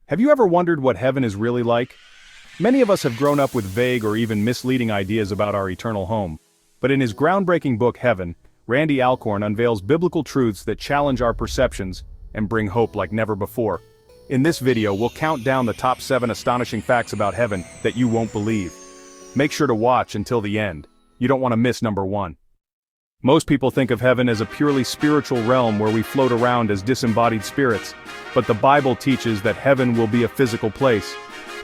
Have you ever wondered what heaven is really like? Many of us have grown up with vague or even misleading ideas about our eternal home. But in his groundbreaking book Heaven, Randy Alcorn unveils biblical truths that challenge our perceptions and bring hope like never before. In this video, we'll count down the top 7 astonishing facts about heaven that you won't believe. Make sure to watch until the end. You don't want to miss number 1. Most people think of heaven as a purely spiritual realm where we float around as disembodied spirits, but the Bible teaches that heaven will be a physical place.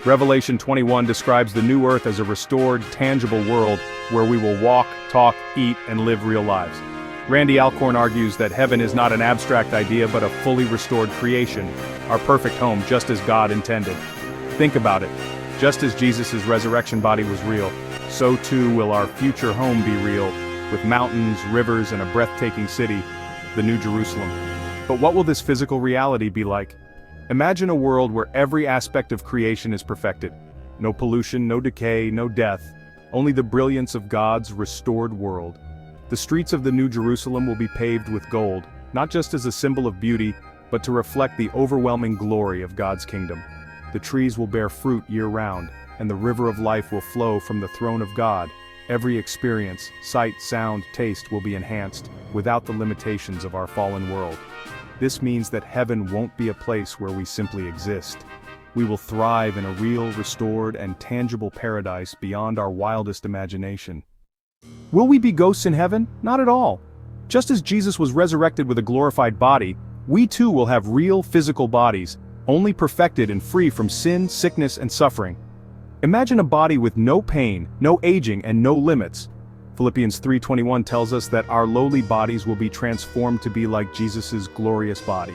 Revelation 21 describes the new earth as a restored, tangible world where we will walk, talk, eat, and live real lives. Randy Alcorn argues that heaven is not an abstract idea but a fully restored creation, our perfect home just as God intended. Think about it. Just as Jesus' resurrection body was real, so too will our future home be real, with mountains, rivers, and a breathtaking city, the New Jerusalem. But what will this physical reality be like? Imagine a world where every aspect of creation is perfected. No pollution, no decay, no death, only the brilliance of God's restored world. The streets of the New Jerusalem will be paved with gold, not just as a symbol of beauty, but to reflect the overwhelming glory of God's kingdom. The trees will bear fruit year-round, and the river of life will flow from the throne of God. Every experience, sight, sound, taste will be enhanced, without the limitations of our fallen world. This means that heaven won't be a place where we simply exist. We will thrive in a real, restored, and tangible paradise beyond our wildest imagination. Will we be ghosts in heaven? Not at all. Just as Jesus was resurrected with a glorified body, we too will have real physical bodies, only perfected and free from sin, sickness, and suffering. Imagine a body with no pain, no aging, and no limits. Philippians 3:21 tells us that our lowly bodies will be transformed to be like Jesus' glorious body.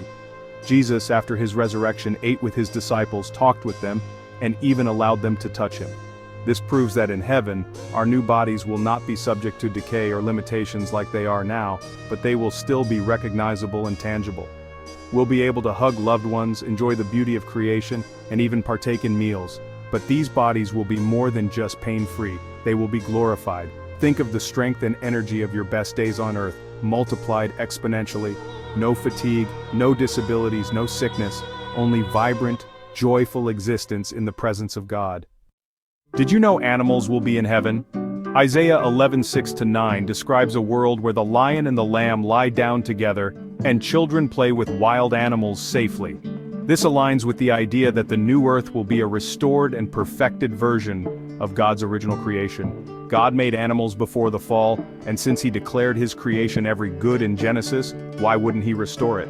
Jesus, after his resurrection, ate with his disciples, talked with them, and even allowed them to touch him. This proves that in heaven, our new bodies will not be subject to decay or limitations like they are now, but they will still be recognizable and tangible. We'll be able to hug loved ones, enjoy the beauty of creation, and even partake in meals. But these bodies will be more than just pain-free, they will be glorified. Think of the strength and energy of your best days on earth, multiplied exponentially. No fatigue, no disabilities, no sickness, only vibrant, joyful existence in the presence of God. Did you know animals will be in heaven? Isaiah 11:6-9 describes a world where the lion and the lamb lie down together, and children play with wild animals safely. This aligns with the idea that the new earth will be a restored and perfected version of God's original creation. God made animals before the fall, and since he declared his creation every good in Genesis, why wouldn't he restore it?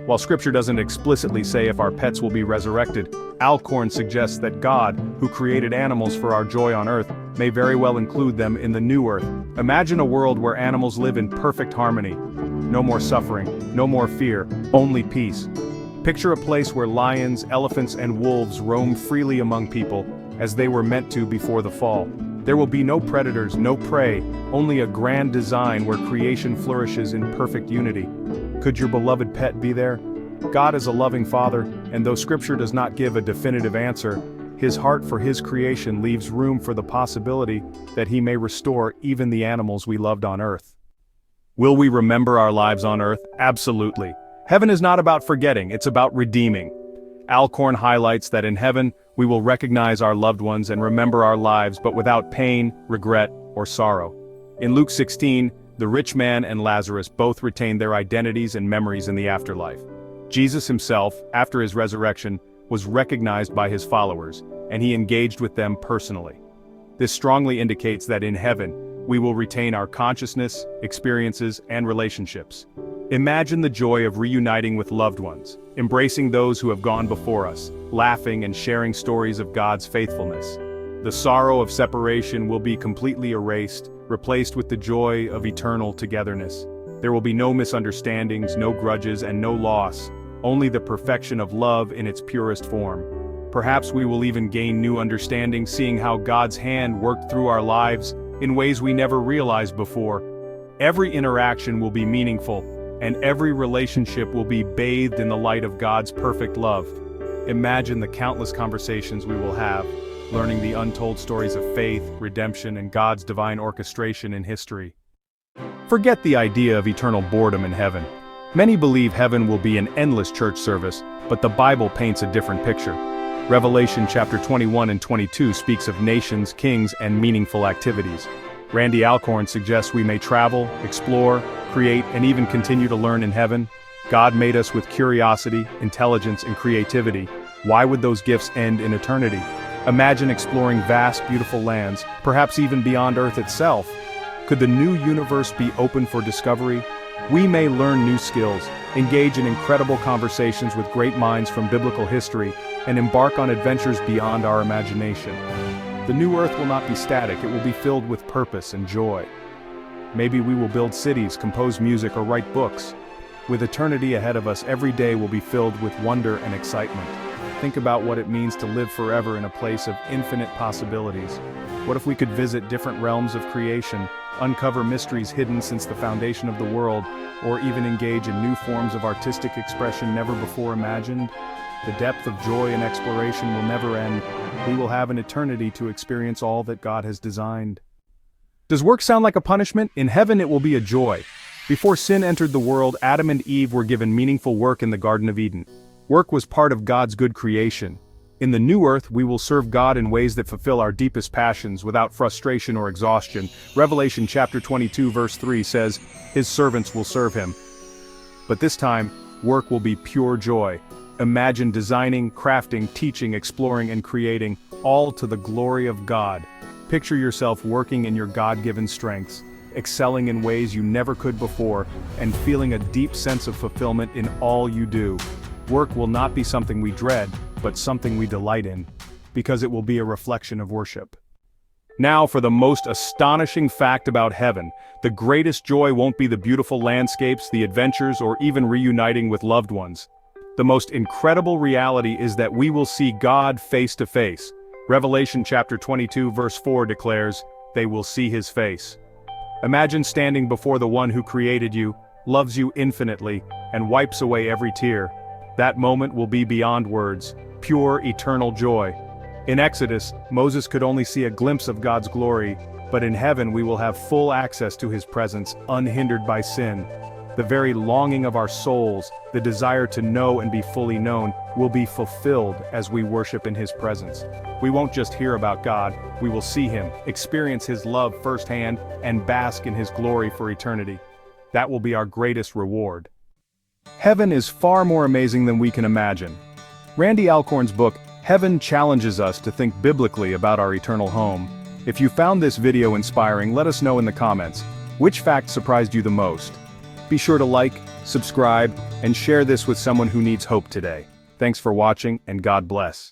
While Scripture doesn't explicitly say if our pets will be resurrected, Alcorn suggests that God, who created animals for our joy on earth, may very well include them in the new earth. Imagine a world where animals live in perfect harmony. No more suffering, no more fear, only peace. Picture a place where lions, elephants, and wolves roam freely among people, as they were meant to before the fall. There will be no predators, no prey, only a grand design where creation flourishes in perfect unity. Could your beloved pet be there? God is a loving Father, and though Scripture does not give a definitive answer, his heart for his creation leaves room for the possibility that he may restore even the animals we loved on earth. Will we remember our lives on earth? Absolutely. Heaven is not about forgetting, it's about redeeming. Alcorn highlights that in heaven, we will recognize our loved ones and remember our lives, but without pain, regret, or sorrow. In Luke 16, the rich man and Lazarus both retained their identities and memories in the afterlife. Jesus himself, after his resurrection, was recognized by his followers, and he engaged with them personally. This strongly indicates that in heaven, we will retain our consciousness, experiences, and relationships. Imagine the joy of reuniting with loved ones, embracing those who have gone before us, laughing and sharing stories of God's faithfulness. The sorrow of separation will be completely erased, replaced with the joy of eternal togetherness. There will be no misunderstandings, no grudges, and no loss, only the perfection of love in its purest form. Perhaps we will even gain new understanding, seeing how God's hand worked through our lives in ways we never realized before. Every interaction will be meaningful, and every relationship will be bathed in the light of God's perfect love. Imagine the countless conversations we will have, learning the untold stories of faith, redemption, and God's divine orchestration in history. Forget the idea of eternal boredom in heaven. Many believe heaven will be an endless church service, but the Bible paints a different picture. Revelation chapter 21 and 22 speaks of nations, kings, and meaningful activities. Randy Alcorn suggests we may travel, explore, create, and even continue to learn in heaven. God made us with curiosity, intelligence, and creativity. Why would those gifts end in eternity? Imagine exploring vast, beautiful lands, perhaps even beyond Earth itself. Could the new universe be open for discovery? We may learn new skills, engage in incredible conversations with great minds from biblical history, and embark on adventures beyond our imagination. The new Earth will not be static, it will be filled with purpose and joy. Maybe we will build cities, compose music, or write books. With eternity ahead of us, every day will be filled with wonder and excitement. Think about what it means to live forever in a place of infinite possibilities. What if we could visit different realms of creation, uncover mysteries hidden since the foundation of the world, or even engage in new forms of artistic expression never before imagined? The depth of joy and exploration will never end. We will have an eternity to experience all that God has designed. Does work sound like a punishment? In heaven it will be a joy. Before sin entered the world, Adam and Eve were given meaningful work in the Garden of Eden. Work was part of God's good creation. In the new earth, we will serve God in ways that fulfill our deepest passions without frustration or exhaustion. Revelation chapter 22 verse 3 says, "His servants will serve him." But this time, work will be pure joy. Imagine designing, crafting, teaching, exploring, and creating, all to the glory of God. Picture yourself working in your God-given strengths, excelling in ways you never could before, and feeling a deep sense of fulfillment in all you do. Work will not be something we dread, but something we delight in, because it will be a reflection of worship. Now for the most astonishing fact about heaven. The greatest joy won't be the beautiful landscapes, the adventures, or even reuniting with loved ones. The most incredible reality is that we will see God face to face. Revelation chapter 22 verse 4 declares, "They will see his face." Imagine standing before the one who created you, loves you infinitely, and wipes away every tear. That moment will be beyond words, pure eternal joy. In Exodus, Moses could only see a glimpse of God's glory, but in heaven we will have full access to his presence, unhindered by sin. The very longing of our souls, the desire to know and be fully known, will be fulfilled as we worship in his presence. We won't just hear about God, we will see him, experience his love firsthand, and bask in his glory for eternity. That will be our greatest reward. Heaven is far more amazing than we can imagine. Randy Alcorn's book, Heaven, challenges us to think biblically about our eternal home. If you found this video inspiring, let us know in the comments. Which fact surprised you the most? Be sure to like, subscribe, and share this with someone who needs hope today. Thanks for watching, and God bless.